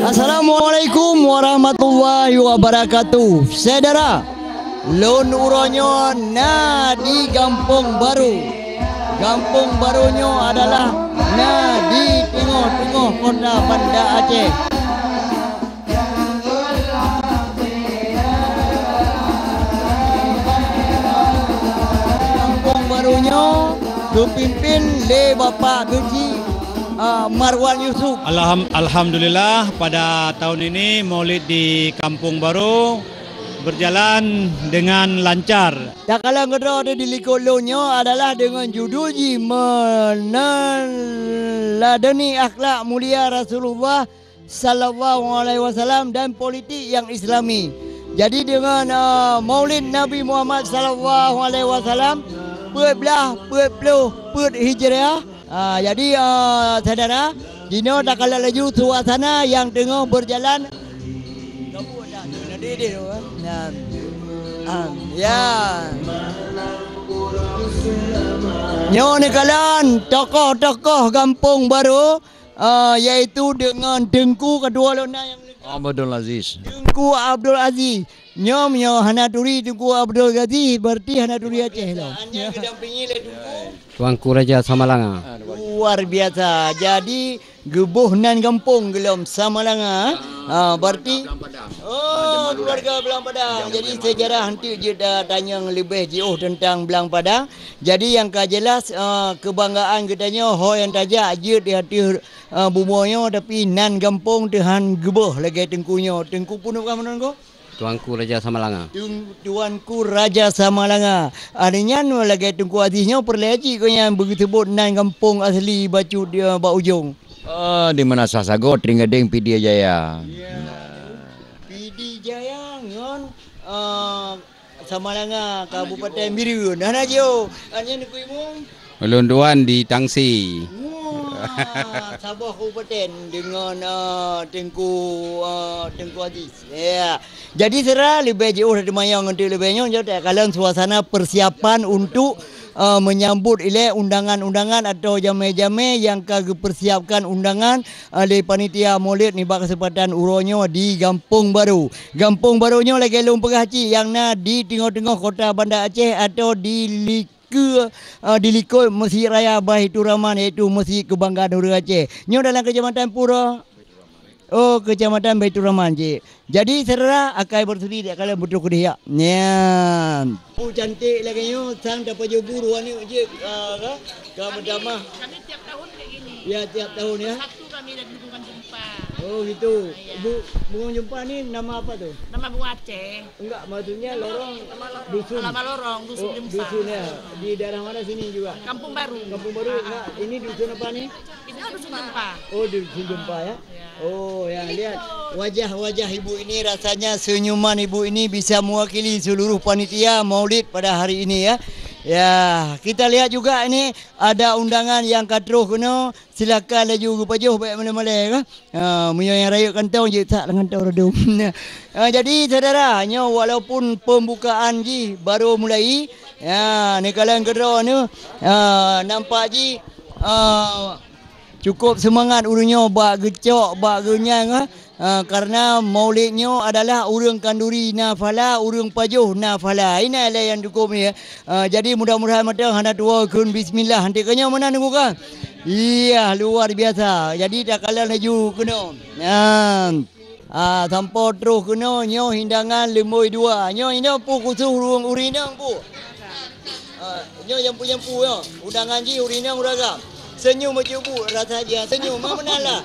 Assalamualaikum warahmatullahi wabarakatuh. Saudara, lon uronyo na di Kampung Baru. Kampung Barunya adalah na di tengah-tengah kota Banda Aceh. Kampung Barunya dipimpin oleh Bapak Gaji Marwan Yusuf. Alhamdulillah pada tahun ini Maulid di Kampung Baru berjalan dengan lancar. Tak kalah kedua di likolonyo adalah dengan judul meneladani akhlak mulia Rasulullah Sallallahu Alaihi Wasallam dan politik yang Islami. Jadi dengan Maulid Nabi Muhammad Sallallahu Alaihi Wasallam put Hijriah. Jadi saudara, Dino tak kalah laju suasana yang tengah berjalan. Ya. Nyo ni kalian tokoh-tokoh Kampung Baru yaitu dengan Tengku kedua lona yang Abdul Aziz. Tengku Abdul Aziz. Nyo Hanaturi Tengku Abdul Aziz berarti Hanaturi Aceh lah. Hanya kedampingi oleh Tengku Tuanku Raja Samalanga. Luar biasa. Jadi gebuh nan kampung gelom Samalanga. Berarti keluarga Belang Padang. Jadi sejarah nanti je dah tanya lebih jauh tentang Belang Padang. Jadi yang jelas kebanggaan katanya ho yang tajak je di hati bumonya tapi nan kampung Tuhan gebuh lagi tengkunya. Tengku pun bukan mana kau? Tuanku Raja Samalanga. Tuanku Raja Samalanga. Artinya lagi Tengku Aziznya perleji kau yang begitu sebut nan kampung asli Bacu dia Bak Ujung. Di mana Sasago Tringading PD Jaya. PD Jaya ngon Samalanga Kabupaten Biru. Nah najo. Artinya ni kuimu. Lunduan di Tangsi. Sabah Kabupaten dengan Tengku Aziz. Ya. Jadi serah lebih jauh dari mayang untuk lebihnya jadi kalian suasana persiapan untuk menyambut ile undangan-undangan atau jame-jame yang persiapkan undangan oleh panitia Maulid ni bak kesempatan uronyo di Kampung Baru. Kampung Barunya lagi lumpur haji yang di tengah-tengah kota Banda Aceh atau di Likoi Masjid Raya Baitur Rahman iaitu Masjid Kebanggaan Negeri Aceh. Nyo dalam Kecamatan Pura. Oh, Kecamatan Baitur Rahman je. Jadi saudara akai bersudi dia kalian betul ke dia. Ya. Oh cantik lagi nyo sang dapat je buru ni je ka berdamah. Kami tiap tahun kayak gini. Ya tiap tahun ya. Satu kami ada dukungan jumpa. Oh gitu. Ya. Bunga jumpa ni nama apa tu? Nama bunga Aceh. Enggak, maksudnya lorong dusun. Nama lorong dusun Limsa. Dusun ya. Di daerah mana sini juga? Kampung Baru. Kampung Baru. Enggak, ini dusun apa ni? Ini dusun Jumpa. Oh, dusun Jumpa ya. Ya. Oh, ya lihat wajah-wajah ibu ini rasanya senyuman ibu ini bisa mewakili seluruh panitia Maulid pada hari ini ya. Ya, kita lihat juga ini ada undangan yang katruh kena. Silakan laju pajuh baik mana-mana kan. Munyo yang rayuk kantau je tak dengan tau redum. Jadi saudara, walaupun pembukaan ji baru mulai, ya ni kalian kedua ni nampak ji cukup semangat urunyo bak gecok bak genyang karena maulidnya adalah urang kanduri nafala urang pajuh nafala inilah yang cukup ni jadi mudah-mudahan matang hendak dua kun bismillah nanti kanya mana nunggu kan iya luar biasa jadi tak kalah laju kena sampai terus kena nyo hindangan lemoi dua nyo ini pu khusus urang urinang pu nyo jampu-jampu yo undangan ji urinang uraga. Senyum macam bu rasa dia senyum mana lah.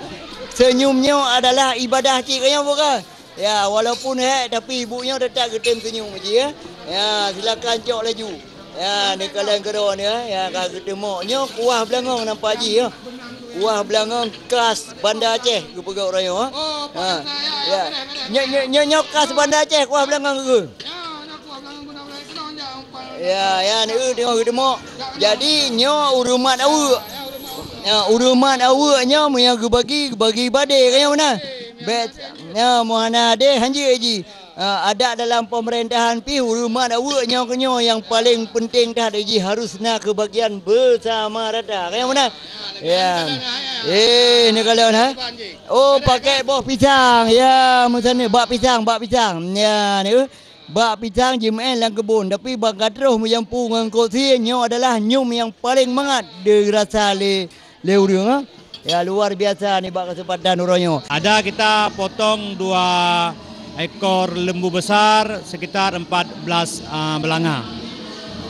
Senyumnya adalah ibadah cik kaya bukan? Ya walaupun tapi ibunya tetap getem senyum je ya. Ya silakan cok laju. Ya ni kalian kedua ni ya kalau ketemoknya kuah belangong nampak ji ya. Kuah belangong khas Banda Aceh ke pegawai raya ha. Ya. Nyok khas Banda Aceh kuah belangong ke? Ya ni tengok ketemok. Jadi nyo urumat awak. Ya, uruman awaknya yang bagi badai kaya mana? Bet ya mohana ade hanji aji. ada dalam pemerintahan pi rumah awak nyo yang paling penting dah ji harus nak kebahagiaan bersama rata. Kayak mana? Ya. Ni kalau nah. Oh pakai buah pisang. Ya, macam ni bak pisang. Ya ni. Bak pisang jimain dalam kebun tapi bak gatroh yang pungang kosi nyo adalah nyum yang paling mangat dirasa le urang. Ya luar biasa ni bak kesempatan uronyo. Ada kita potong 2 ekor lembu besar sekitar 14 belanga.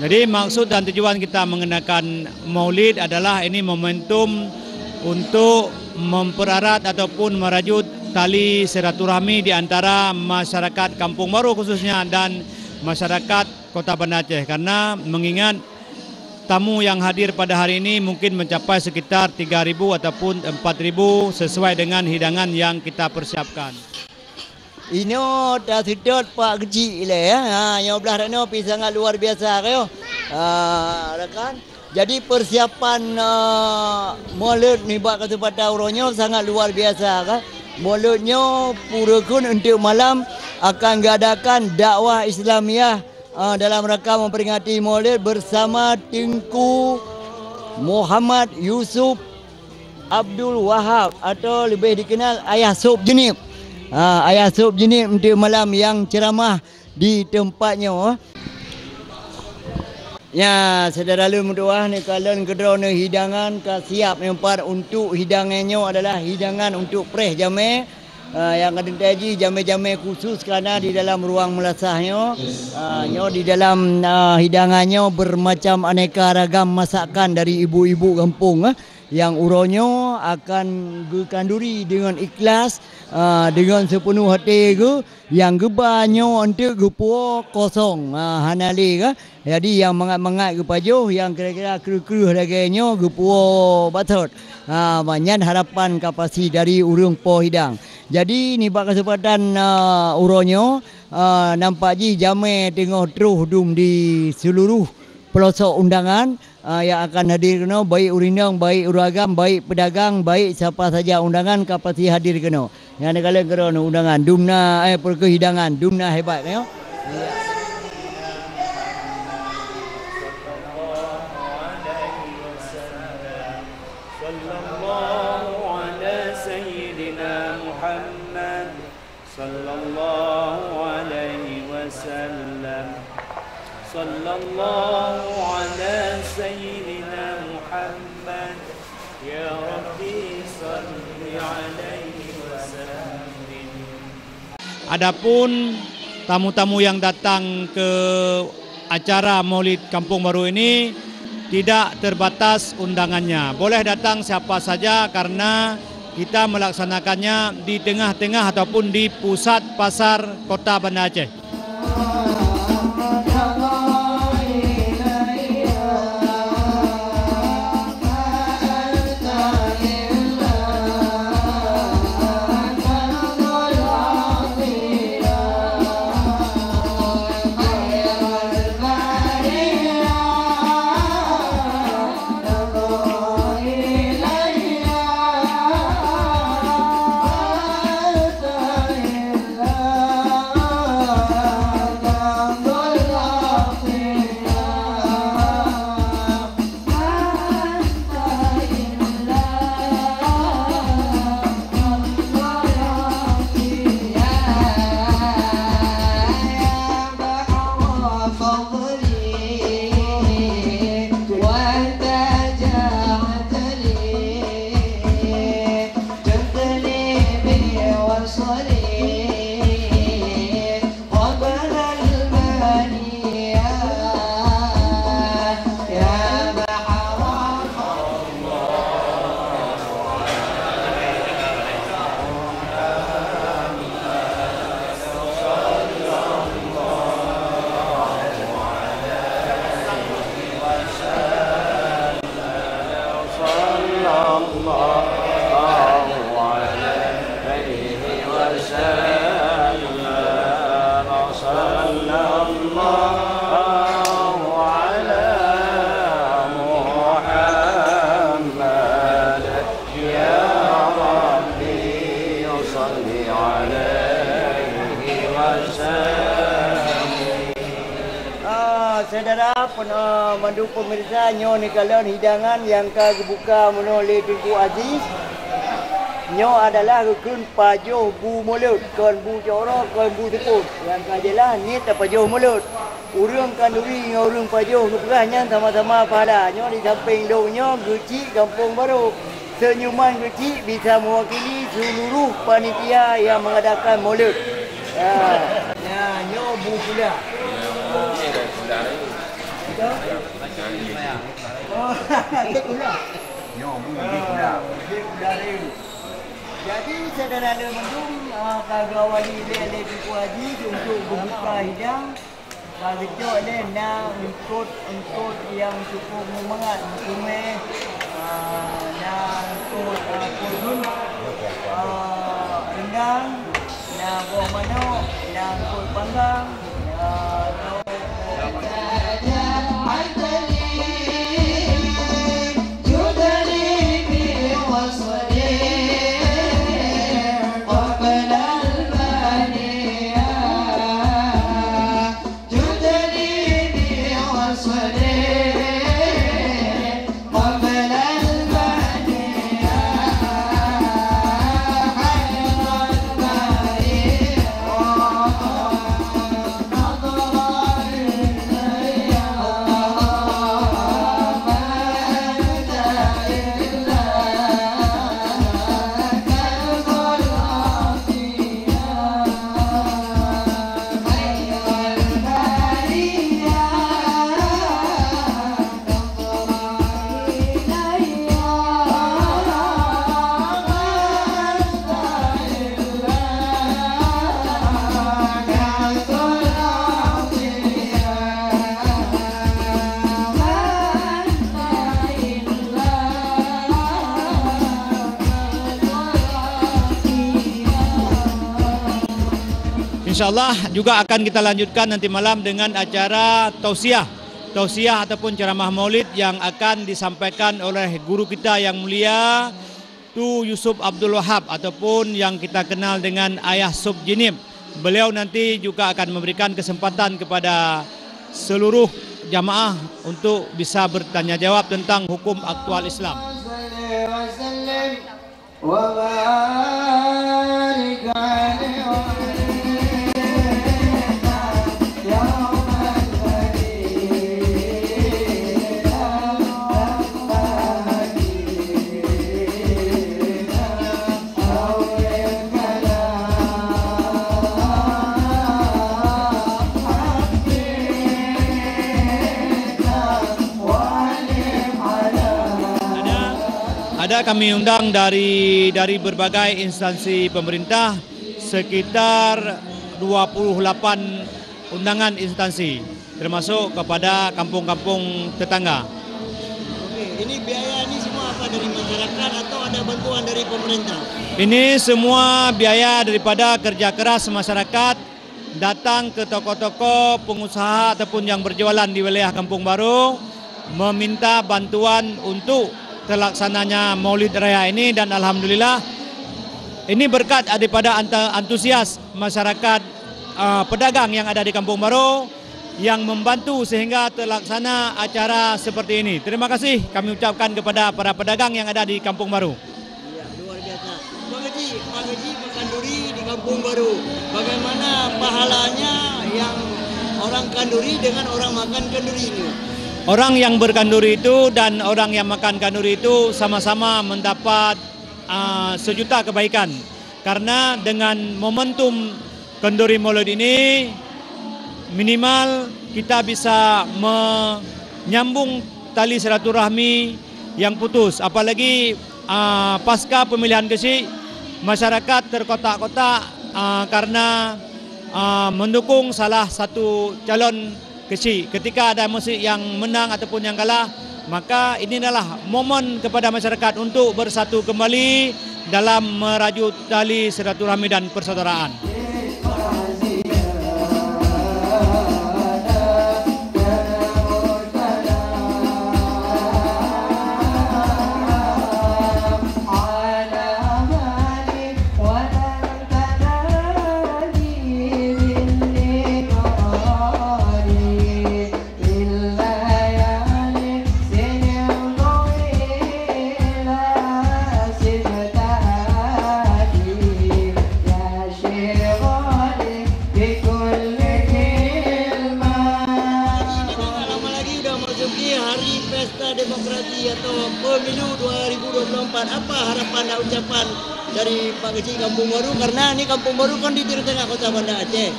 Jadi maksud dan tujuan kita mengenakan Maulid adalah ini momentum untuk mempererat ataupun merajut tali silaturahmi di antara masyarakat Kampung Baru khususnya dan masyarakat Kota Banda Aceh, karena mengingat tamu yang hadir pada hari ini mungkin mencapai sekitar 3.000 ataupun 4.000 sesuai dengan hidangan yang kita persiapkan. Ino dah sedot pak kecil le ya. Yang belah rano pi sangat luar biasa kayo. Rakan. Jadi persiapan Maulid ni bak kesempatan uronyo sangat luar biasa kan. Maulidnya purakun untuk malam akan mengadakan dakwah Islamiah dalam rangka memperingati Maulid bersama Tengku Muhammad Yusuf Abdul Wahab atau lebih dikenal Ayah Sob Jenip. Ayah Sob Jenip untuk malam yang ceramah di tempatnya. Ya, saudara lu doa ni kalian kedrona hidangan ka siap mempat untuk hidangannya adalah hidangan untuk preh jame. Yang ada taji jame-jame khusus kerana di dalam ruang melasahnya di dalam hidangannya bermacam aneka ragam masakan dari ibu-ibu kampung yang uronyo akan gekanduri dengan ikhlas dengan sepenuh hati ke yang gebanyo untuk gepo kosong hanali ke. Jadi yang mangat-mangat ke pajuh yang kira-kira kru-kru harganya gepo batot. Banyak harapan kapasi dari urung po hidang. Jadi ni bak kesempatan uronyo nampak ji jame tengah terus dum di seluruh pelosok undangan yang akan hadir kena baik urindang, baik uragam, baik pedagang, baik siapa saja undangan kapasi hadir kena. Yang negara kena undangan dumna perkehidangan dumna hebat yo. Sallallahu ala sayyidina Muhammad ya Rabbi salli alaihi wasallim. Adapun tamu-tamu yang datang ke acara Maulid Kampung Baru ini tidak terbatas undangannya. Boleh datang siapa saja karena kita melaksanakannya di tengah-tengah ataupun di pusat pasar Kota Banda Aceh. صل عليه وسلم saudara mandu pemirsa nyo ni kalian hidangan yang kebuka menoleh Tengku Aziz. Nyo adalah rukun pajuh bu mulut, kon bu jorok, kon bu tekut. Yang kajelah ni tak pajuh mulut. Urang kanduri dengan urang pajuh keperahnya sama-sama pahala. Nyo di samping dongnya Guci Kampung Baru. Senyuman Guci bisa mewakili seluruh panitia yang mengadakan maulid. Ya, nyo bu pula. Oh, dia pula. Nyo bu pula. Dia pula dia. Jadi saudara mendung kagak wali le Tengku Aziz untuk membuka hidang. Begitu ada nak ikut yang cukup memangat cuma nak ikut kurun rendang, nak buah manuk, nak ikut panggang, InsyaAllah juga akan kita lanjutkan nanti malam dengan acara tausiah ataupun ceramah maulid yang akan disampaikan oleh guru kita yang mulia Tu Yusuf Abdul Wahab ataupun yang kita kenal dengan Ayah Subjinib. Beliau nanti juga akan memberikan kesempatan kepada seluruh jamaah untuk bisa bertanya jawab tentang hukum aktual Islam. Ada kami undang dari berbagai instansi pemerintah sekitar 28 undangan instansi termasuk kepada kampung-kampung tetangga. Okey, ini biaya ini semua apa dari masyarakat atau ada bantuan dari pemerintah? Ini semua biaya daripada kerja keras masyarakat datang ke toko-toko pengusaha ataupun yang berjualan di wilayah Kampung Baru meminta bantuan untuk terlaksananya Maulid Raya ini, dan alhamdulillah ini berkat daripada antusias masyarakat pedagang yang ada di Kampung Baru yang membantu sehingga terlaksana acara seperti ini. Terima kasih kami ucapkan kepada para pedagang yang ada di Kampung Baru. Ya, luar biasa. Pak Haji Kanduri di Kampung Baru. Bagaimana pahalanya yang orang kanduri dengan orang makan kanduri ini? Orang yang berkanduri itu dan orang yang makan kanduri itu sama-sama mendapat sejuta kebaikan. Karena dengan momentum Kenduri Maulid ini minimal kita bisa menyambung tali silaturahmi yang putus. Apalagi pasca pemilihan Gresik, masyarakat terkotak-kotak karena mendukung salah satu calon Gresik. Ketika ada musik yang menang ataupun yang kalah, maka ini adalah momen kepada masyarakat untuk bersatu kembali dalam merajut tali silaturahmi dan persaudaraan. pemilu 2024, apa harapan dan ucapan dari Pak Kecil Kampung Baru? Karena ini Kampung Baru kan di tengah kota Banda Aceh.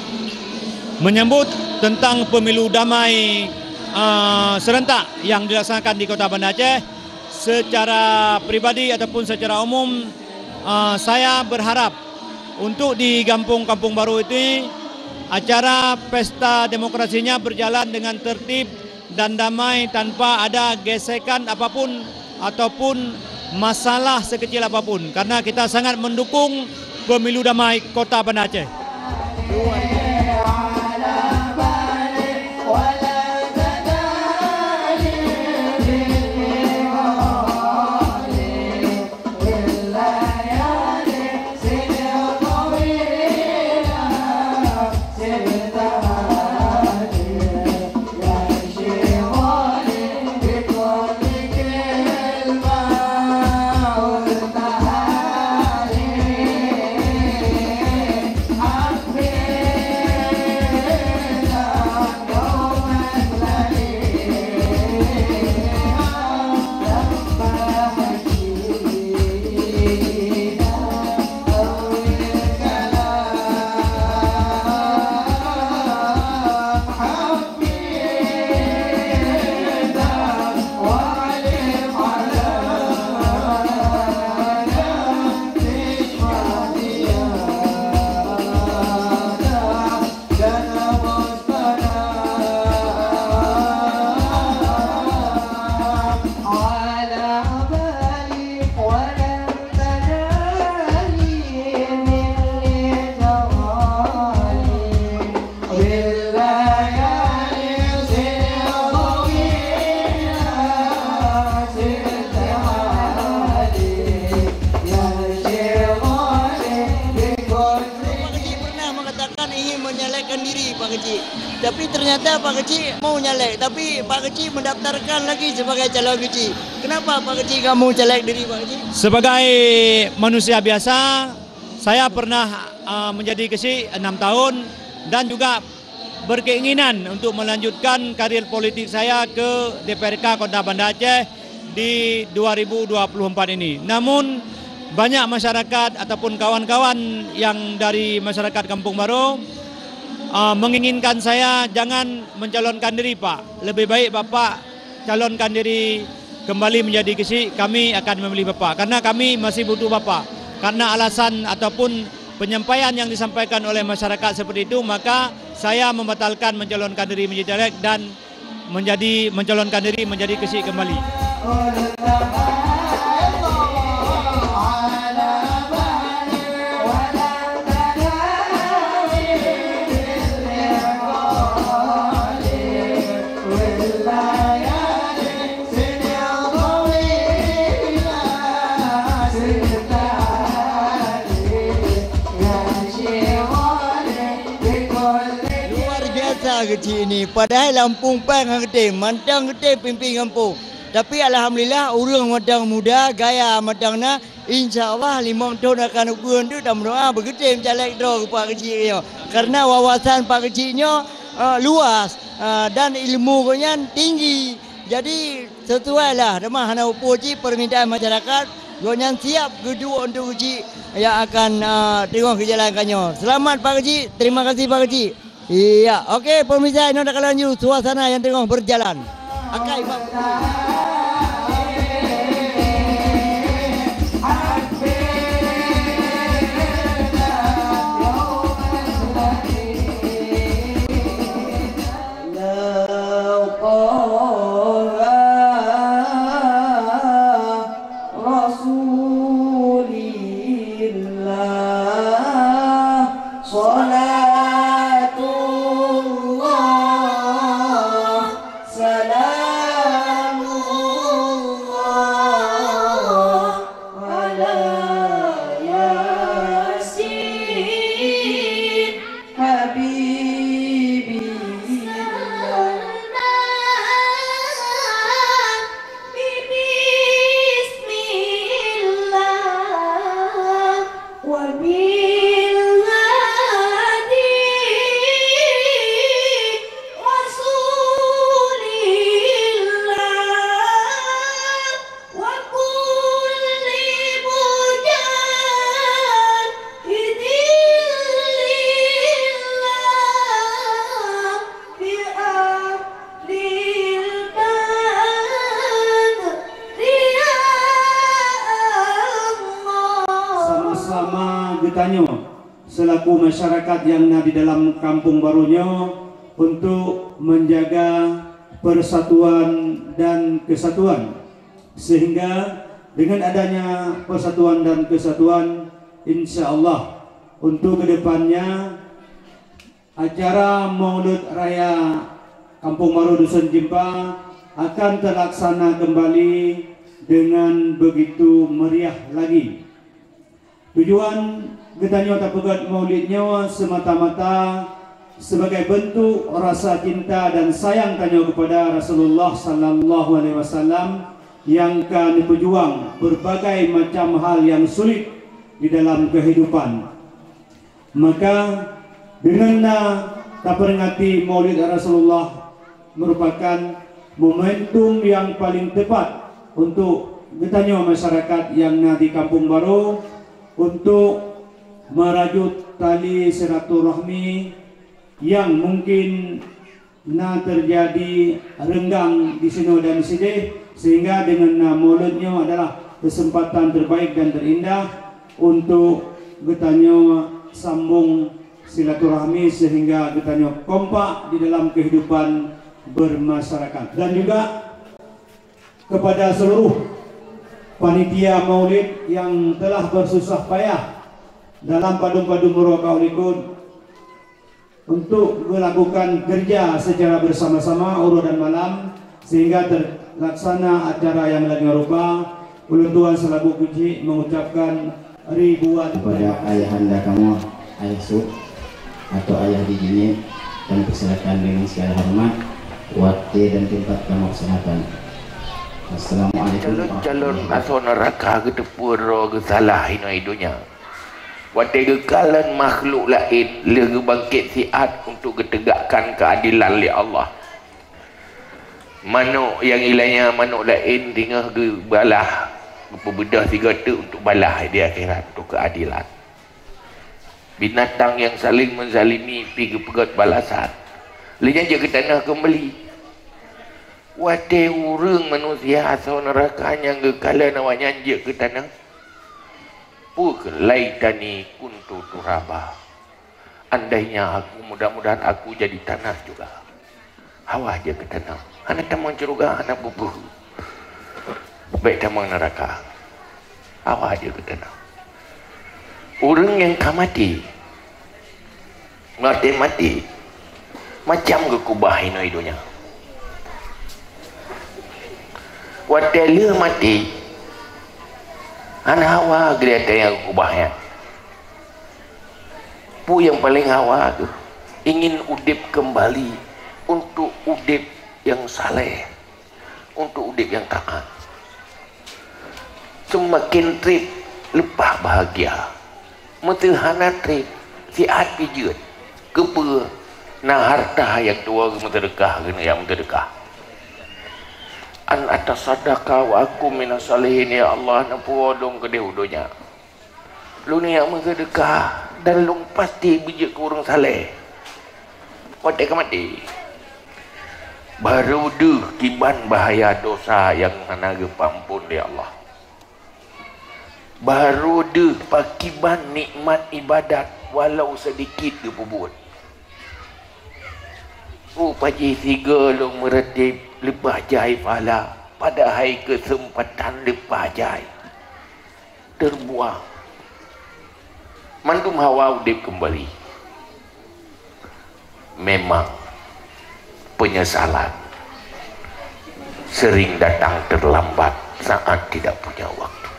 Menyambut tentang pemilu damai serentak yang dilaksanakan di kota Banda Aceh, secara pribadi ataupun secara umum, saya berharap untuk di Kampung Baru itu acara pesta demokrasinya berjalan dengan tertib dan damai tanpa ada gesekan apapun ataupun masalah sekecil apapun, karena kita sangat mendukung pemilu damai kota Banda Aceh. Tapi ternyata Pak Kecil mau nyalek, tapi Pak Kecil mendaftarkan lagi sebagai calon kecil. Kenapa Pak Kecil kamu caleg diri Pak Kecil? Sebagai manusia biasa, saya pernah menjadi kecil 6 tahun dan juga berkeinginan untuk melanjutkan karir politik saya ke DPRK Kota Banda Aceh di 2024 ini. Namun banyak masyarakat ataupun kawan-kawan yang dari masyarakat Kampung Baru menginginkan saya jangan mencalonkan diri Pak. Lebih baik Bapak calonkan diri kembali menjadi kecil, kami akan memilih Bapak. Karena kami masih butuh Bapak. Karena alasan ataupun penyampaian yang disampaikan oleh masyarakat seperti itu, maka saya membatalkan mencalonkan diri menjadi caleg dan mencalonkan diri menjadi kecil kembali. Kecil ini padahal Lampung Pang gede, mantang gede pimpin kampung. Tapi alhamdulillah urang madang muda gaya madangna insyaallah 5 tahun akan ukuran tu dan doa begitu caleg do Pak Kecil. Karena wawasan Pak Kecilnya luas dan ilmunya tinggi. Jadi sesuai lah demah hana upuji permintaan masyarakat. Gonyan siap kedua untuk Kecil yang akan tengok kejalankannya. Selamat Pak Kecil, terima kasih Pak Kecil. Iya, okey pemirsa, ini dah lanjut suasana yang tengah berjalan. Akai Pak. Salamullah getanyo selaku masyarakat yang ada di dalam kampung barunya untuk menjaga persatuan dan kesatuan, sehingga dengan adanya persatuan dan kesatuan, insya Allah untuk kedepannya acara Maulid Raya Kampung Baru Dusun Jimpa akan terlaksana kembali dengan begitu meriah lagi. Tujuan getanyo tapegat maulidnya semata-mata sebagai bentuk rasa cinta dan sayang tanyo kepada Rasulullah sallallahu alaihi wasallam yang kan berjuang berbagai macam hal yang sulit di dalam kehidupan. Maka dengan tak peringati Maulid Rasulullah merupakan momentum yang paling tepat untuk getanyo masyarakat yang di Kampung Baru untuk merajut tali silaturahmi yang mungkin terjadi renggang di sini dan di sini, sehingga dengan maulidnya adalah kesempatan terbaik dan terindah untuk getanyo sambung silaturahmi sehingga getanyo kompak di dalam kehidupan bermasyarakat. Dan juga kepada seluruh panitia maulid yang telah bersusah payah dalam padu-padu murakaulikun untuk melakukan kerja secara bersama-sama urut dan malam sehingga terlaksana acara yang lagi rupa. Ulun Tuan selaku kunci mengucapkan ribuan kepada ayahanda kamu, ayah Suk atau ayah Dijini, dan persilakan dengan segala hormat waktu dan tempat kamu kesempatan. Assalamualaikum. Calon masuk neraka ke tepur ke salah hidunya. Waktu kekalan makhluk lain lega bangkit siat untuk ketegakkan keadilan oleh Allah. Manuk yang ilahnya manuk lain tinggal ke balah berbedah tiga tu untuk balah di akhirat untuk keadilan. Binatang yang saling menzalimi pergi pegat balasan. Lepas je ke tanah kembali. Wate urang manusia asal neraka yang kekalan awak nyanjak ke tanah. Puk laitani kuntu turaba. Andainya aku, mudah-mudahan aku jadi tanah juga. Hawa aja ke tanah. Anak tamang ceruga, anak bubuh. Baik tamang neraka. Hawa aja ke tanah. Orang yang mati, mati, macam ke kubah hidupnya. Wadala mati, anak hawa gerata yang kubahnya. Pu yang paling hawa tu ingin udip kembali untuk udip yang saleh, untuk udip yang taat. Semakin trip lepas bahagia, mentehana trip siat pijut kepa na harta yang tua mentedekah kena yang mentedekah. An atas sadaqah wa aku minas salihin ya Allah nampu odong ke dehudonya. Lu ni yang mentedekah dan lu pasti bijak kurang saleh. Wadah mati. Baru deh kiban bahaya dosa yang mana pampun ya Allah. Baru deh pakiban nikmat ibadat walau sedikit dia buat. Paji tiga lu meretip lepas jai pala pada hari kesempatan lepas jai terbuang. Mantum hawa udip kembali. Memang penyesalan sering datang terlambat saat tidak punya waktu.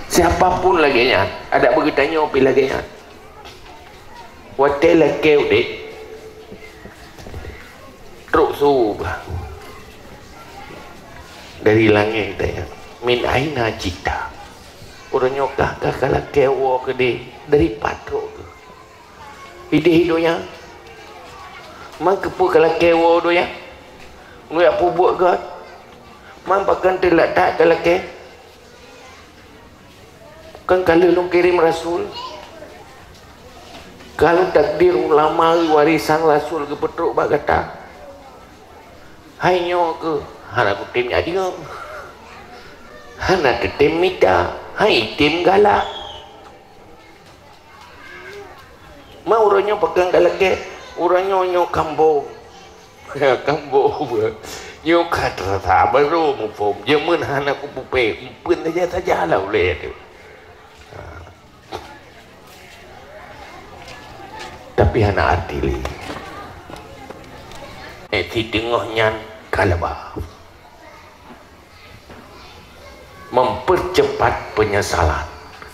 Siapapun lagi nya, ada bertanya apa lagi nya? Watel keu dek, teruk subah dari langit tanya, min aina cita. Orang nyokah kalau kewo ke de dari patro tu. Ide hidupnya, mang kepu kalau kewo tu ya, nggak apa buat gat, mang pakai telak tak kalau ke, kan kalau long kirim Rasul, kalau takdir ulama warisan Rasul ke petruk bak kata, hai nyo ke, hana ku timnya dia. hana tetem mita hai tim galak mau orangnya pegang galak ke orangnya nyo kambo kambo nyo kata tak baru mufum jaman hana ku pupe pun saja lah boleh tu. Tapi hana artili di tengahnya kalabah mempercepat penyesalan,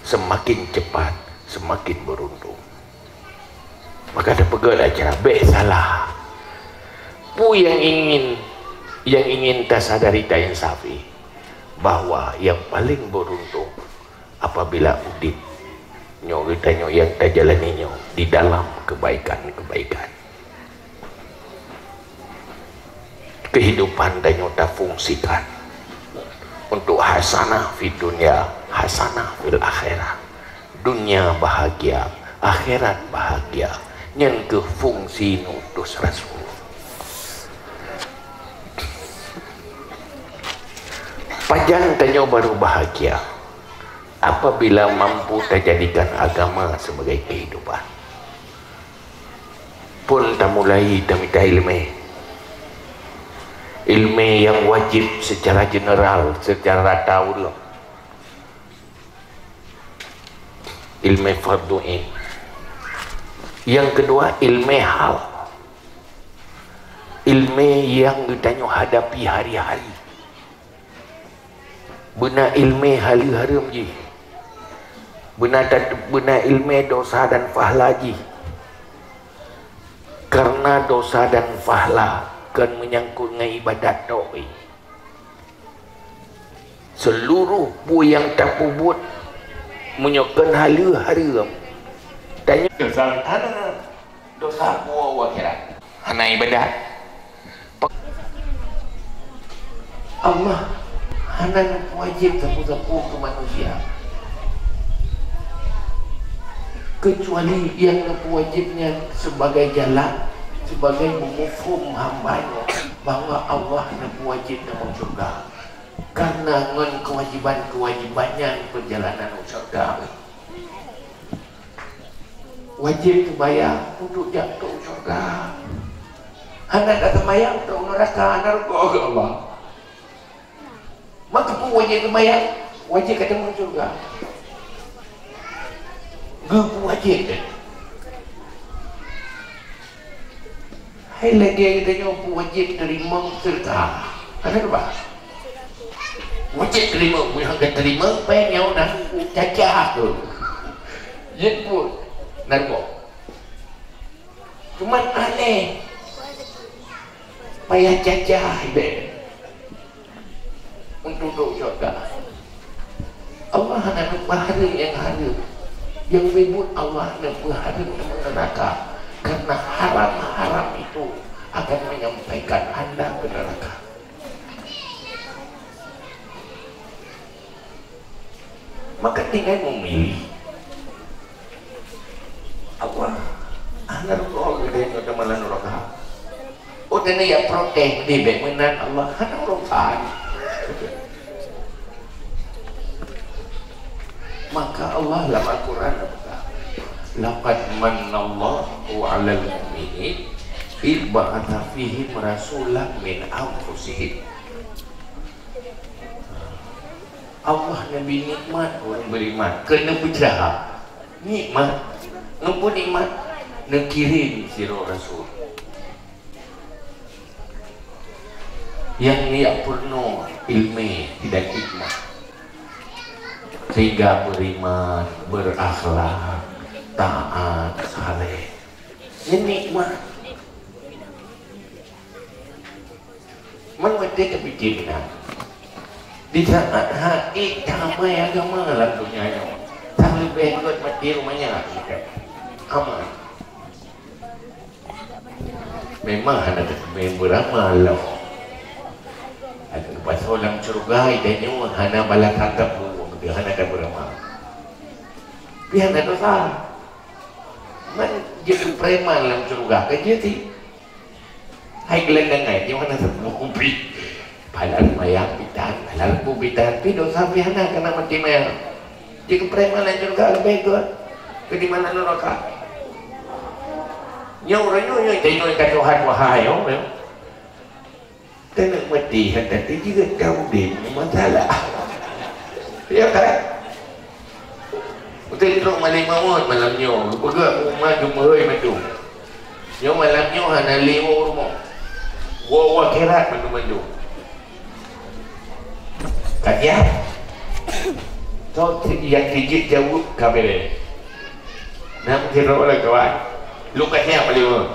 semakin cepat semakin beruntung. Maka ada pegang aja baik salah pu yang ingin tasadari tayin safi bahwa yang paling beruntung apabila udit nyo yang terjalaninya di dalam kebaikan-kebaikan kehidupan dan nyota fungsikan untuk hasanah fi dunia hasanah fil akhirat, dunia bahagia akhirat bahagia yang ke fungsi nutus rasul. Pajang tanyo baru bahagia apabila mampu terjadikan agama sebagai kehidupan. Pun tak mulai tamita ilmu yang wajib secara general, secara tahu ilmu fardu ain. Yang kedua ilmu hal, ilmu yang kita hadapi hari-hari. Benar ilmu hari-hari je. Benar ilmu dosa dan pahala ji. Karena dosa dan pahala kan menyangkut dengan ibadat doi. Seluruh pu yang tak pubut menyokkan hari-hari tanya dosa pu akhirat hana ibadat Allah hana wajib sapu-sapu ke manusia kecuali yang wajibnya sebagai jalan sebagai memufum hambanya bahwa Allah wajib dalam surga karena ngon kewajiban-kewajibannya perjalanan surga wajib bayar untuk jatuh surga hana tak bayar untuk neraka Allah maka pun wajib bayar wajib ketemu surga gak wajib hai lagi kita nyoba wajib terima surga ada apa wajib terima bukan terima pengen nak cacah tu je pun narko cuma aneh payah cacah ibadah untuk surga Allah hanya pahala yang ada yang ribut Allah hanya pahala untuk neraka karena haram-haram itu akan menyampaikan anda ke neraka. Maka tinggal memilih Allah hanya Allah yang ada malah neraka udah ya protes di bemenan Allah hanya rohan. Maka Allah dalam Al-Quran laqad manallahu 'alal mu'minin id ba'atha fihim rasulan min anfusihim. Allah nabi nikmat orang beriman kena berjaya nikmat ngapa nikmat nak kirim siro rasul yang dia penuh ilmu tidak hikmah sehingga beriman, berakhlak, taat, saleh. Ini nikmat. Mengerti kepikiran. Di saat hati damai agama dalam dunia ini, tak lebih ikut mati rumahnya aman. Memang ada yang beramal lah. Ada pasal dalam surga idenya hana balas anggap dia hana akan beramal. Dia hana dosa. Man jadi preman dalam surga kan jadi. Hai gelendang ai dia mana satu kopi. Halal mayang pitan, halal pubitan, pi dosa pihana kena mati mayang. Jika preman lain juga lebih good. Ke di mana neraka? Nyawa tengok kat Tuhan wahai yo. Tenang mati hendak juga kau di masalah. Ya kan? Betul itu malam malamnya. Pegak rumah gemeroi madu. Yo malamnya hana lewo rumah. Wa kerat madu. Kajian so yang digit jauh kabel nam kira oleh kawan lu kajian paling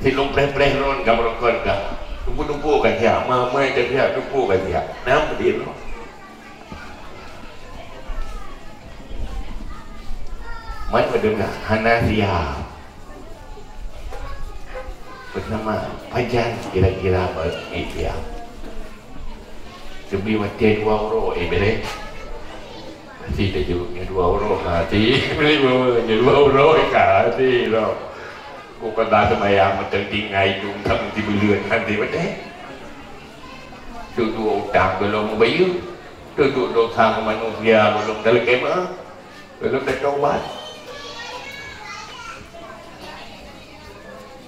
si lu preh ron gambar kan tumpu kajian mama kajian tumpu kajian nam berdiri man mendengar Hanafiah bernama Pajan kira-kira beriktiar Demi mati 2 euro boleh hati dia juga 2 euro hati beli 2 euro hati loh aku kata semayang macam tinggai dung thâm thì belian hati betul duduk utang belum bayar duduk dosa manusia belum terkema belum tertobat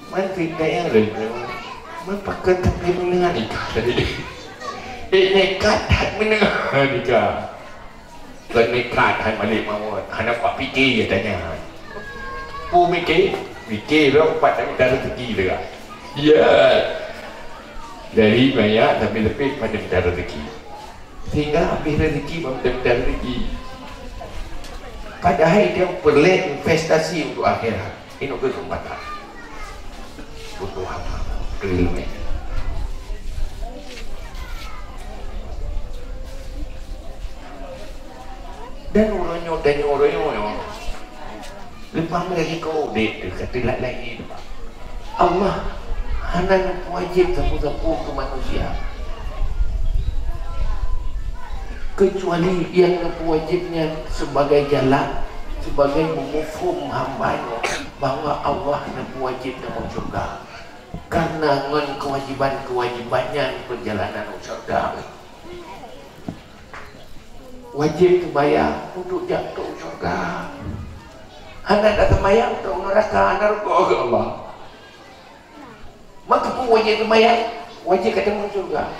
man kita yang lain man pakai tapi mendengar ikat tadi nekat menengah nikah nekat hai balik mawon anak pak fikir katanya pu mikir lo pak tak minta rezeki juga ya dari banyak tapi lebih pada minta rezeki sehingga habis rezeki minta rezeki padahal dia perlu investasi untuk akhirat ini kesempatan butuh apa kelima dan orang lepas lagi kau dek kata lagi Allah hanya wajib sapu-sapu ke manusia kecuali yang wajibnya sebagai jalan sebagai menghukum hambanya bahwa Allah hanya wajib dalam surga karena dengan kewajibannya perjalanan surga wajib bayar untuk jatuh surga. Anda tak bayar untuk neraka, neraka ke Allah. Maka pun wajib bayar, wajib ketemu surga.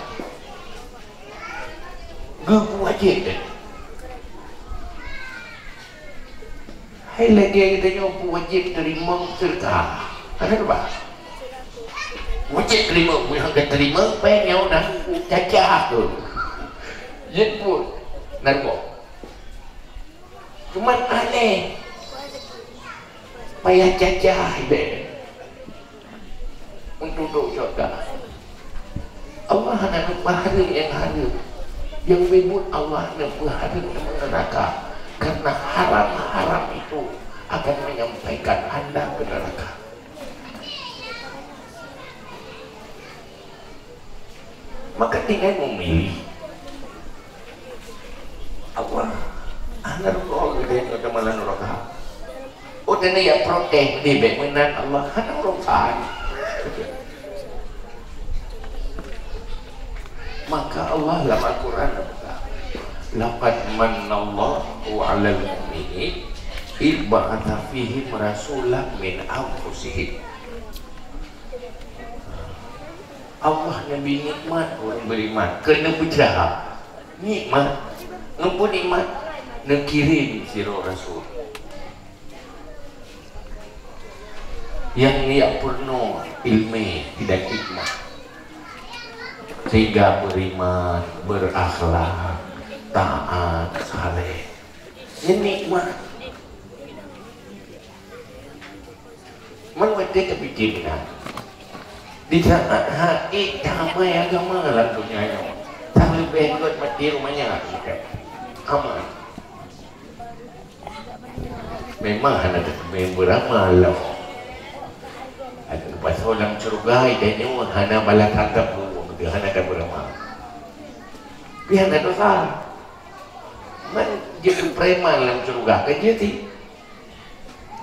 Gak wajib. Hai lagi kita nyoba wajib terima surga. Ada apa? Wajib terima, bukan terima, pengen nak cacah tu. Yen pun. Narko cuman aneh payah cacah untuk duduk surga Allah hanya pahala yang hadir yang ribut Allah hanya pahala yang neraka karena haram-haram itu akan menyampaikan anda ke neraka maka tinggal memilih Allah anak kau gede ke malan neraka. Oh dan ya protes di bemenan Allah anak rokan. Maka Allah dalam Al-Quran berkata, laqad manallahu 'alal mu'minin id ba'atha fihim rasulan min anfusihim. Allah Nabi nikmat orang beriman kena berjaya nikmat numpun nikmat nak kirim siro rasul yang dia penuh ilmu tidak hikmah sehingga beriman berakhlak taat saleh ini nikmat mengerti kepikiran di saat hati damai agama dalam dunia ini tak lebih ikut mati rumahnya aman memang anak memang beramal lah ada pasal dalam surga idenya hana bala tatap dia hana ada beramal dia hana dosa man jadi preman dalam surga kerja ti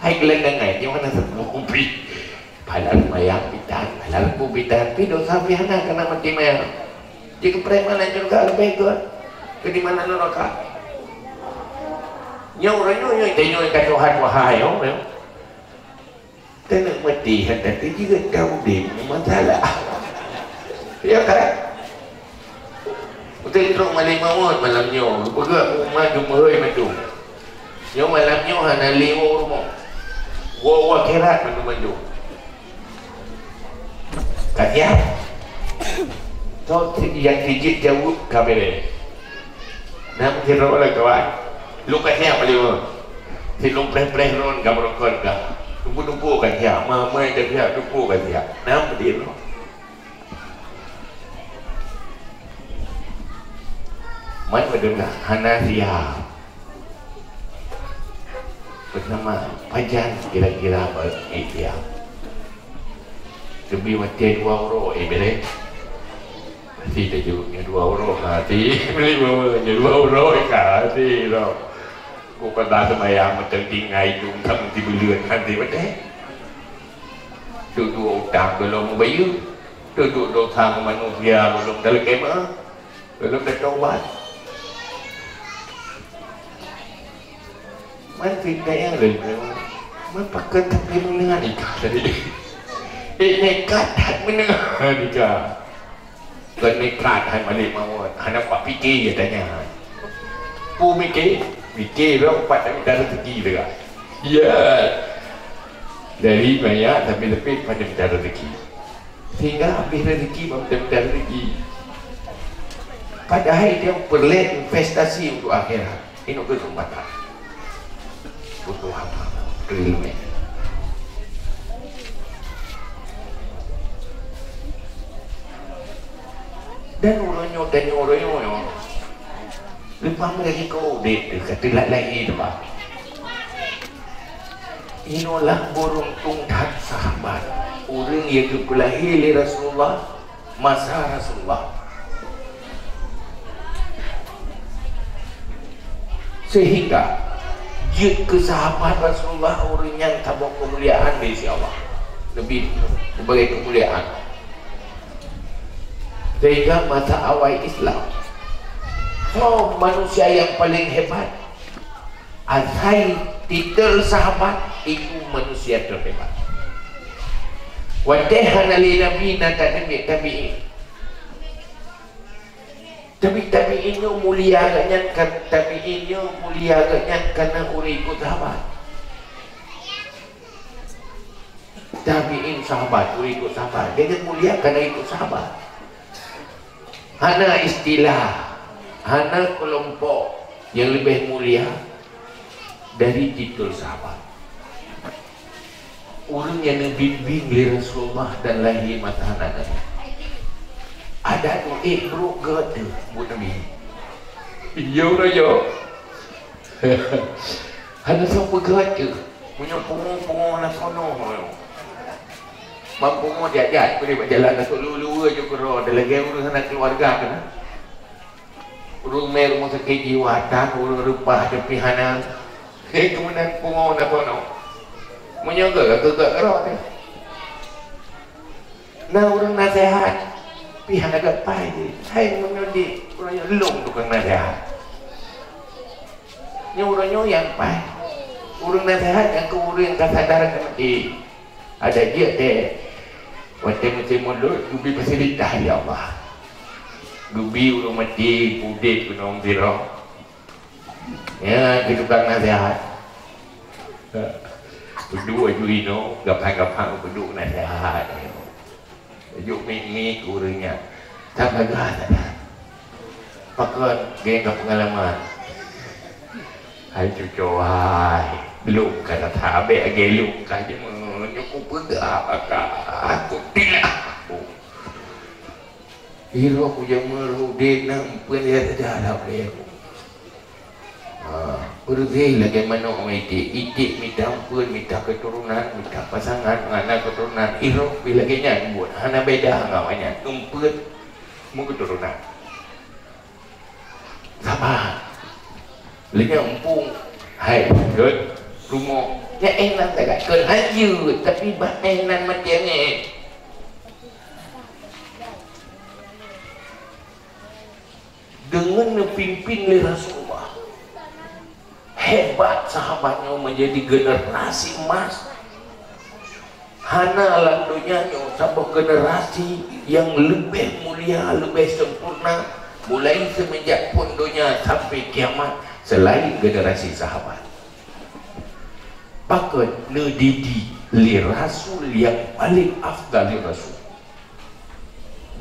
hai gelendang ai dia mana terbupi halal mayang pitan halal pubitan pi dosa pi hana kena mati mayang Jika preman juga lebih good. Ke di mana neraka? Nyoy ke Tuhan wahai Tenang mati hati juga tahu dia masalah. Ya kan? Betul teruk malam malamnya. Pergi rumah jumpai macam. Yang malamnya hana lewa rumah. Wawa kerat maju. Kajian. So yang dijit jauh kabel. Nam kira oleh kawan. Luka siapa dia? Si lumpreh-preh ron gambar-gambar kan. Tumpu-tumpu kan dia. Mama yang dia tumpu kan dia. Nam dia ron. Man mendengar Hanafiah bernama Pajan kira-kira dia. Lebih macam 2 euro boleh. Tidak juga 2 euro hati. Beli bawanya 2 euro hati tau. Aku kata semayang macam tinggai dung thầm thì belian hati macam. Duduk utang belum bayar. Duduk dosa manusia belum terkema. Belum tertobat. Man kaya rin. Man pakai tapi mendengar nikah tadi. Nekat mendengar nikah. Kan nekat hai balik mau. Anak pak fikir katanya. Pu mikir lah empat tapi dah rezeki juga. Ya. Dari banyak tapi pada minta rezeki. Sehingga habis rezeki minta rezeki. Padahal dia perlu investasi untuk akhirat. Ini kesempatan. Butuh apa? Ilmu. Dan orang-orang lepas lagi kau dek kata lagi depan. Inilah burung tungkat sahabat. Orang yang dipelahi oleh Rasulullah masa Rasulullah. Sehingga jika sahabat Rasulullah orang yang tabung kemuliaan di sisi Allah. Lebih sebagai kemuliaan. Sehingga masa awal Islam. So manusia yang paling hebat asal titel sahabat itu manusia terhebat. Wadahana li nabina tabi'in. Tabi'innya mulia agaknya karena orang ikut sahabat. Tabi'in sahabat, orang ikut sahabat. Dia mulia karena ikut sahabat. Hana istilah, hana kelompok yang lebih mulia dari titel sahabat. Orang yang bimbing oleh Rasulullah dan lahir mata anak. Ada tu bro gede buat Nabi. Yo rayo. Ada siapa gede punya pungung nak sono. Mampu jajat boleh berjalan nak lulu aja kero ada lagi urusan keluarga kan. Urung rumah sakit jiwa tak urung rupah tepi hana. Kemudian pungung nak sono. Menyoga ke kero ni. Nah urung nasihat pihak agak pai saya menyodi orangnya long tukang nasihat. Nyuruhnya yang pai. Urung nasihat yang kemudian kesadaran mati. Ada dia deh. Waktu musim mulut, gubi fasilitah ya Allah. Gubi urung mati, pudit gunung zero. Ya, kita tukang nasihat. Berdua juino, gapang-gapang berdua nasihat. Juk mik urangnya. Tak agak ada. Pakai geng pengalaman. Hai cucuai, belum kata tabe agelum kaje menyuku pegang aku tidak aku. Hiro aku yang merudek nampen dia tidak ada aku. Pergi lagi mana orang itik minta ampun, minta keturunan, minta pasangan, anak keturunan. Hiro bila kenya buat hana beda ngawanya, tumpet mu keturunan. Sabar. Lagi empung, hai, good, rumah. Ya enak tak kan haji, tapi bah enak macam ni. dengan pimpin oleh Rasulullah. Hebat sahabatnya menjadi generasi emas. Hana lah dunianya sebuah generasi yang lebih mulia, lebih sempurna mulai semenjak pun dunia sampai kiamat selain generasi sahabat. Pakat nedidi li rasul yang paling afdal rasul.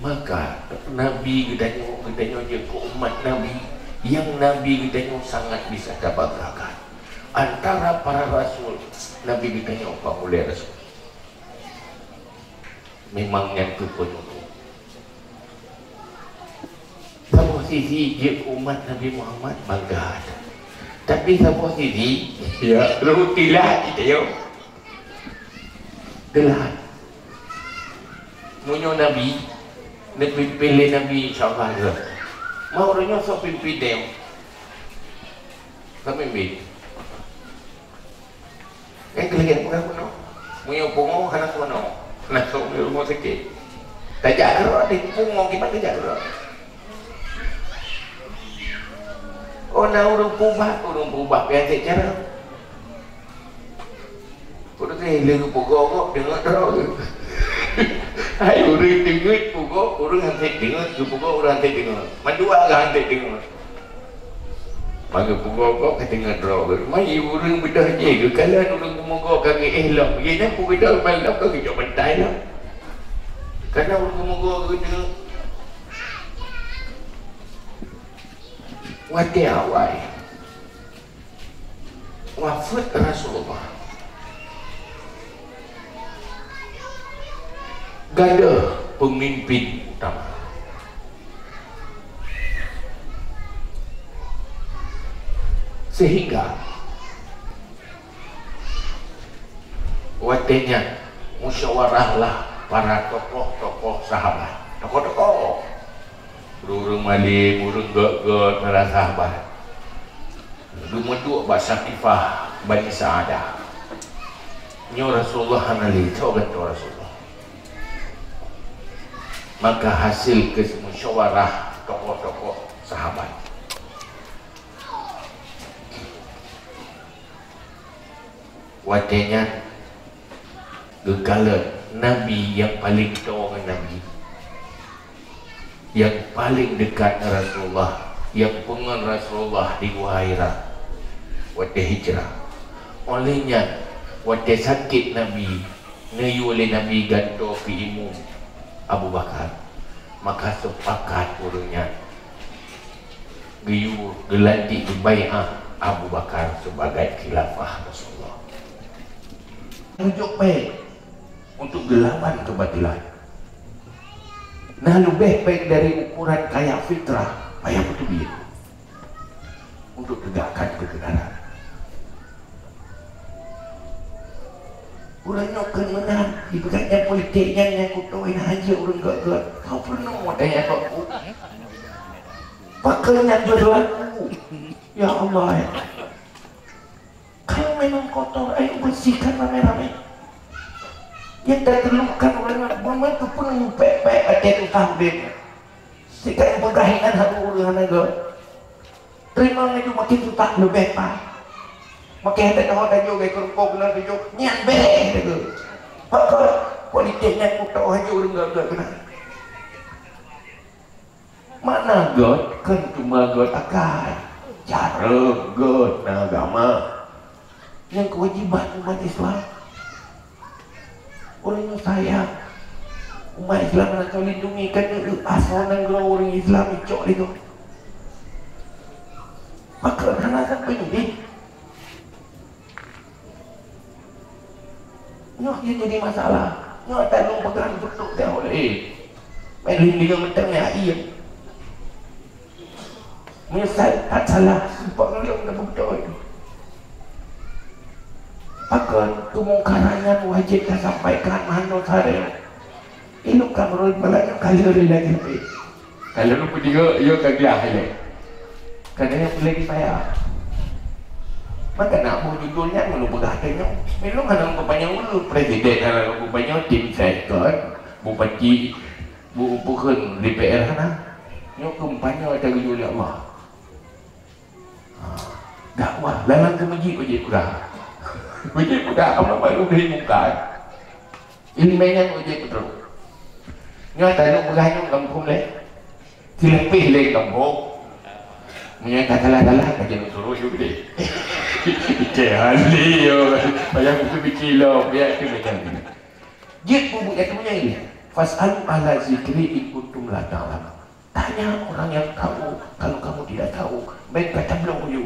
Maka Nabi gedanya je ke umat Nabi yang Nabi gedanya sangat bisa dabagakan antara para rasul. Nabi gedanya apa mulai rasul memang yang terpenuh. Sama sisi je umat Nabi Muhammad bangga. Tapi sama sisi ya rutilah kita yo. Telah munyo Nabi pilih Nabi insyaAllah ke mau orangnya so pimpin dia kami pimpin yang kalian pernah kuno munyo pungo anak kuno nak so di rumah sakit tajak kerok di pungo gimana tajak kerok oh nak urung pubah biasa cara udah hilang pukul dengan terus. Hai orang dengar pukul, orang hantar dengar, pukul orang hantar dengar. Mandua lah hantar dengar. Maka pukul kau kedengar terus. Mai orang bedah je, kekalan orang kemoga kaki elok. Ia pukul bedah malam kau kerja mentai lah. Kerana orang kemoga kerja. Wati awal. Wafat Rasulullah. Gada pemimpin utama. Sehingga waktunya musyawarahlah para tokoh-tokoh sahabat, tokoh-tokoh burung mali, burung gak para sahabat lumeduk bahasa kifah Bani Sa'adah nyo Rasulullah hanali coba Rasulullah. Maka hasil musyawarah tokoh-tokoh sahabat watenya gegala Nabi yang paling tahu Nabi yang paling dekat Rasulullah yang pengen Rasulullah di Gua Hira wate hijrah olehnya wate sakit Nabi ngayu oleh Nabi ganto fi imum Abu Bakar, maka sepakat urungnya geyu gelantik bai'ah Abu Bakar sebagai khilafah Rasulullah. Tunjuk baik untuk gelawan kebatilan. Nah lebih baik dari ukuran kayak fitrah, payah betul dia untuk tegakkan kebenaran. Orang nyokan menang di pegangan politiknya yang kutuin aja orang gak kau pernah adanya aku pakainya berlaku ya Allah ya. Kalau memang kotor ayo bersihkan rame-rame yang tak terlukan orang mama itu pun baik-baik ada itu sambil sekarang pegahingan satu urusan aja terima itu makin susah lebih pak makin ada orang juga kerupuk benar tu nyan beh tu. Pakar politiknya aku tahu aja orang gak benar. Mana God kan cuma God akal, cara God agama yang kewajiban umat Islam. Orang sayang umat Islam nak kau lindungi kan asal dan orang Islam icok itu. Pakar hanasan penting. Nyok dia jadi masalah. Nyok tak lu pegang betul dia oleh. Main dia mentengnya iya. Misal tak salah, pengelung dah betul. Akan kemungkarannya wajib kita sampaikan manut hari. Ilmu kamerun balanya kalau lagi. Kalau lu pergi yo kagak hele. Kadang boleh dipayah. Maka nak mau judulnya melu begatanya. Melu kadang kepanjang melu presiden kalau kepanjang tim second, bupati, bukan DPR sana. Nyo kempanya ada oleh Allah. Dakwah dalam ke masjid wajib dah. Wajib dah Allah baru beri muka. Ilmunya wajib betul. Nyo tak nak berani kampung le. Silapih le kampung. Punya katalah-katalah kajian suruh juga deh. Cehali yo. Banyak buku bikilo biar tu macam ni. Jid bubu yang punya ini. Fas'alu ala zikri in kuntum la ta'lamun. Tanya orang yang tahu. Kalau kamu tidak tahu, mereka kata belum you.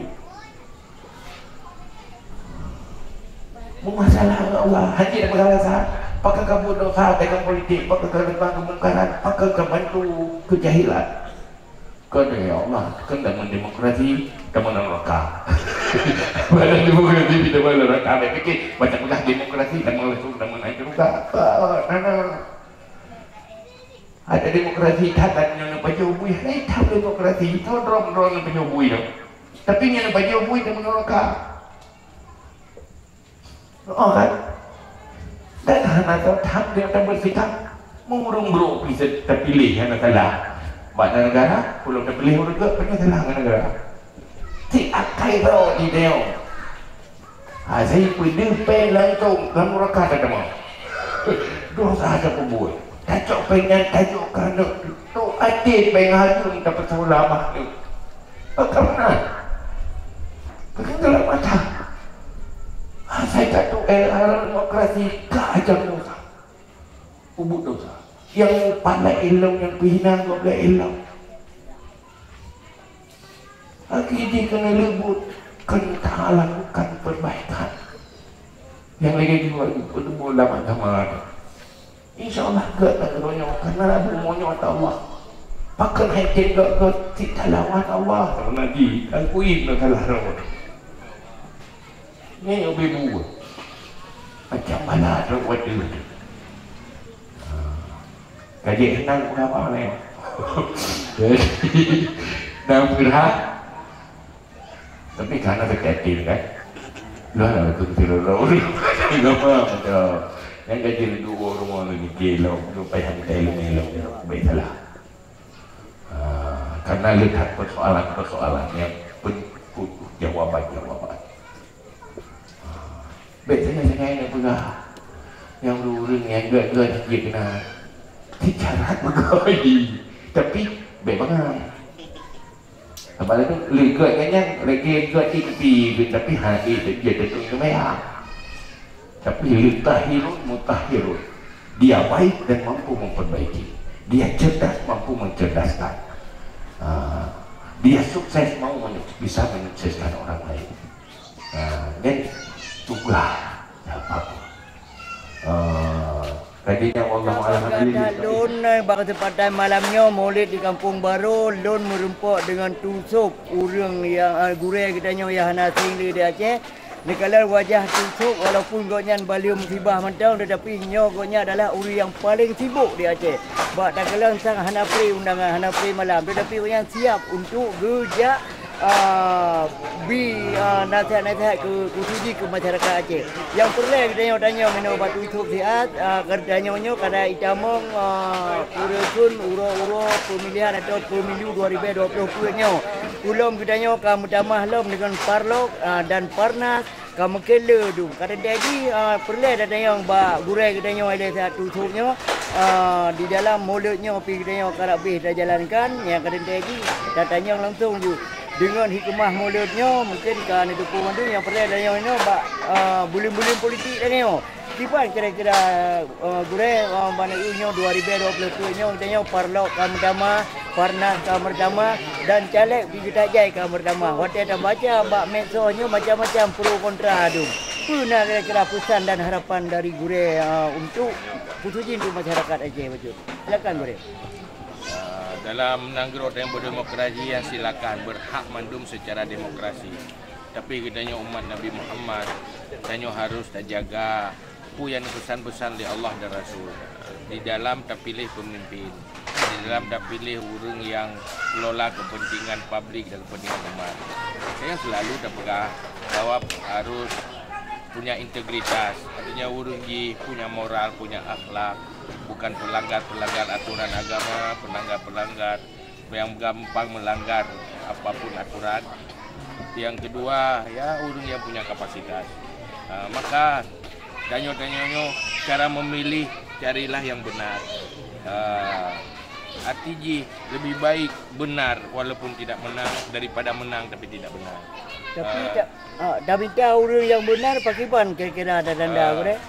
Masalah Allah, hanya masalah apakah kamu dosa dengan politik, apakah kamu kemungkaran, apakah kamu bantu kejahilan. Kena ya Allah, kena mendemokrasi, kamu neraka. Mana demokrasi tidak mana neraka? Mereka fikir baca belah demokrasi, kamu langsung kamu naik neraka. Nana, ada demokrasi takkan yang pajobui, naik tak demokrasi, tahu drom pajobui dong. Tapi yang pajobui kamu neraka. Oh kan? Dan anak tak dia akan bersikap mengurung bro bisa terpilih yang salah. Banyak negara belum terpilih juga punya salah negara. Si akai bro di dia. Saya pilih pelai tu kamu raka tak mau. Dosa ada pembuat. Tajuk pengen tajuk kan tu adik penghajung dapat ulama tu. Kamu nak? Bukan dalam mata. Saya kata demokrasi keajang dosa, ubud dosa. Yang pandai ilmu yang pihina kau boleh ilmu. Akhirnya kena lebut, kena lakukan perbaikan. Yang lagi juga itu boleh agama. InsyaAllah gak tak keronyo, karena ada monyo Allah. Pakai hati gak tidak lawan Allah. Kalau nanti aku ini salah orang. Ini yang berbuat macam mana rawat dia kaji henang pun apa ni jadi nak berhak tapi karena terketil kan lah aku tidak tahu tidak apa yang kaji dua orang ni gelo lupa yang kita baik salah karena lihat persoalan yang penuh jawaban biasanya saya pernah yang luring yang gak dia kena dicarat bergoi tapi bagaimana apalagi tu legat kan lagi legat ikti tapi hati dia tentu kemayang tapi litahirun mutahirun dia baik dan mampu memperbaiki dia cerdas mampu mencerdaskan dia sukses mau bisa menyukseskan orang lain dan tugas apa tadinya Allah alhamdulillah lon pada tempatan malamnya maulid di Kampung Baru lon merumpuk dengan tusuk urang yang gurih katanya yang nasing di Aceh ni kalau wajah tusuk walaupun goknya balium musibah mentang tetapi nyo goknya adalah uri yang paling sibuk di Aceh bak tak kelang sang Hanafri undangan Hanafri malam tetapi yang siap untuk gejak nasihat-nasihat ke kusuji ke masyarakat Aceh. Yang perlu kita tanya minum batu tutup sihat, kerjanya kada itamong kuresun uro-uro pemilihan atau pemilu 2020-nya. Ulum kita kamu tamah lom dengan Parlok dan Parnas kamu kela tu. Kada jadi perlu ada yang ba gurau kita ada satu tutupnya di dalam mulutnya pi kita kada habis dah jalankan yang kada jadi datanya langsung tu. Dengan hikmah mulutnya mungkin kan itu pun tu yang perlu ada yang ini bulim-bulim politik dan yo. Tiba kira-kira gurau mana iunya 2020-nya katanya Parlok Kamerdama, Parnas Kamerdama dan caleg kita jai Kamerdama. Waktu ada baca bak medsosnya macam-macam pro kontra tu. Puna kira-kira pesan dan harapan dari gurau untuk khususnya untuk masyarakat Aceh betul. Silakan gurau. Dalam negara yang berdemokrasi yang silakan berhak mandum secara demokrasi. Tapi katanya umat Nabi Muhammad tanya harus terjaga yang pesan-pesan di Allah dan Rasul. Di dalam terpilih pemimpin, di dalam terpilih orang yang kelola kepentingan publik dan kepentingan umat. Saya selalu terpegang bahwa harus punya integritas, artinya orang punya moral, punya akhlak, bukan pelanggar aturan agama, pelanggar yang gampang melanggar apapun aturan. Yang kedua, ya orang yang punya kapasitas. Maka tanyo-tanyo cara memilih carilah yang benar. Artinya lebih baik benar walaupun tidak menang daripada menang tapi tidak benar. Tapi dah minta orang yang benar pakai ban kira-kira ada tanda boleh.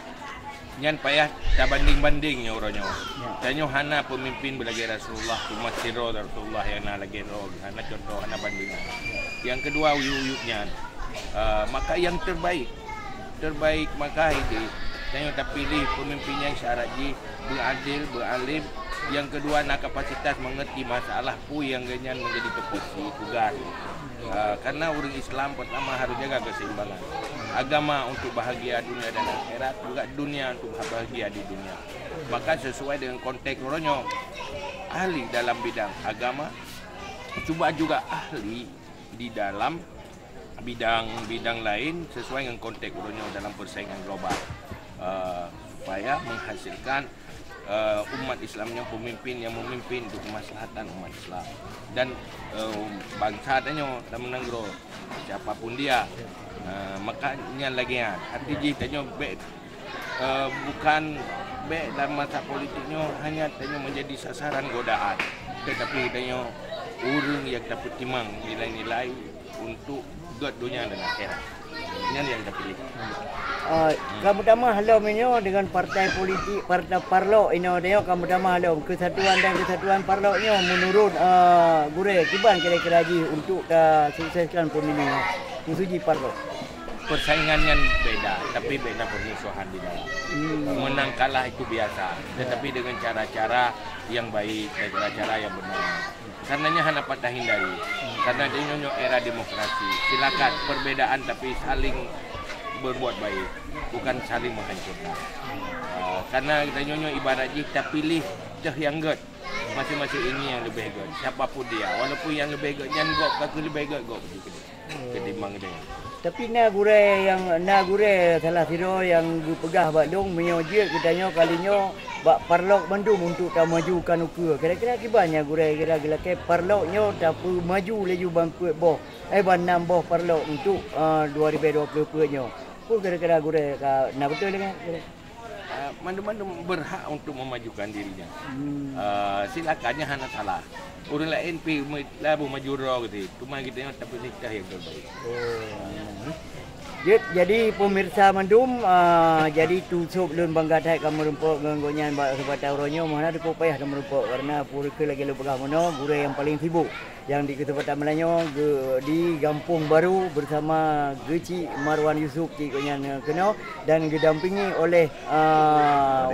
Nyan payah tak banding-banding ya orangnya. Tanyo hana pemimpin belagi Rasulullah, umat siro Rasulullah yang nak lagi roh, hana contoh hana bandingan. Yang kedua uyuk-uyuknya. Maka yang terbaik maka ini tanyo tak pilih pemimpin yang syaraji, beradil, beralim. Yang kedua nak kapasitas mengerti masalah pu yang ganyan menjadi tupoksi tugas. Karena orang Islam pertama harus jaga keseimbangan. Agama untuk bahagia dunia dan akhirat, juga dunia untuk bahagia di dunia. Maka sesuai dengan konteks orangnya, ahli dalam bidang agama, coba juga ahli di dalam bidang lain sesuai dengan konteks orangnya dalam persaingan global, supaya menghasilkan umat Islamnya pemimpin yang memimpin untuk kemaslahatan umat Islam dan bangsa tanya dan menanggro siapapun dia. Makanya lagi artinya tanya bukan dalam masa politiknya hanya tanya menjadi sasaran godaan, tetapi tanya orang yang dapat timang nilai-nilai untuk god dunia dan akhirat. Ini yang kita pilih. Kamu dama halau menyo dengan partai politik, partai parlok ini dia kamu dama halau kesatuan dan kesatuan parloknya menurut gure kiban kira-kira lagi untuk sukseskan pemilu musuji parlok. Persaingannya beda, tapi beda permusuhan di dalam. Menang kalah itu biasa, tetapi dengan cara-cara yang baik, cara-cara yang benar. Karenanya hanya patah hindari. Karena ini era demokrasi. Silakan perbedaan tapi saling berbuat baik, bukan saling menghancurkan. Karena kita ibarat kita pilih yang good, masing-masing ini yang lebih good. Siapapun dia, walaupun yang lebih good, yang gop, aku lebih good ketimbang dia. Tapi nagure salah siro yang pegah Bandung menyojir kitanya kalinya bak parlok Bandung untuk tak majukan ukur. Kira-kira kibannya gure kira-kira ke parloknya tak maju laju bangku boh banam boh parlok untuk 2020 nya. Ku kira-kira gure nak betul dengan Mandu-mandu berhak untuk memajukan dirinya. Silakannya hanya salah. Orang lain pi labu maju roh gitu. Cuma kita tapi nikah yang terbaik. Jadi pemirsa Mandum, jadi tusup lun banggatai kamu rumpuk nganggonyan sebab tauronyo mana dipuk payah kamu rumpuk karena purke lagi lu pegah mono gure yang paling sibuk yang di kesempatan Melanyo di Kampung Baru bersama Geci Marwan Yusuf Cik Konyan Keno dan didampingi oleh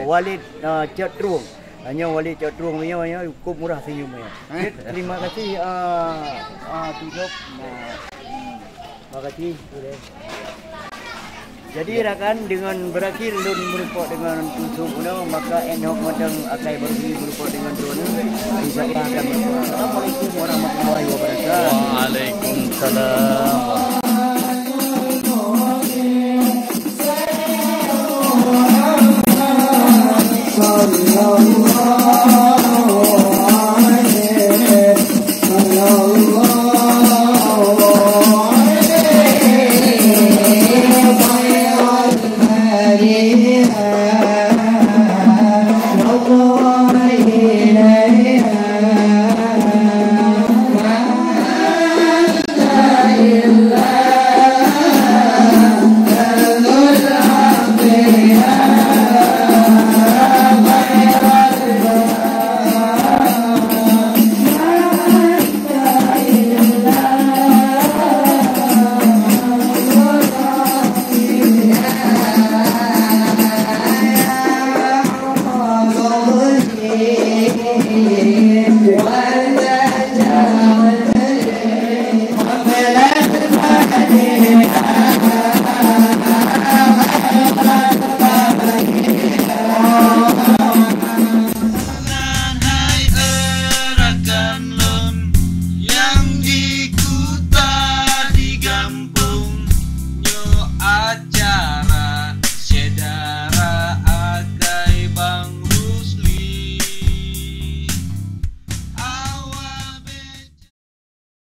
Walid Catrung. Hanya Walid Catrung punya cukup murah senyumnya. Terima kasih tutup. Terima kasih. Jadi rakan dengan berakhir lun merupakan dengan tujuh pulau maka enok madang akai bersih merupakan dengan drone insyaallah akan. Assalamualaikum warahmatullahi wabarakatuh. Waalaikumsalam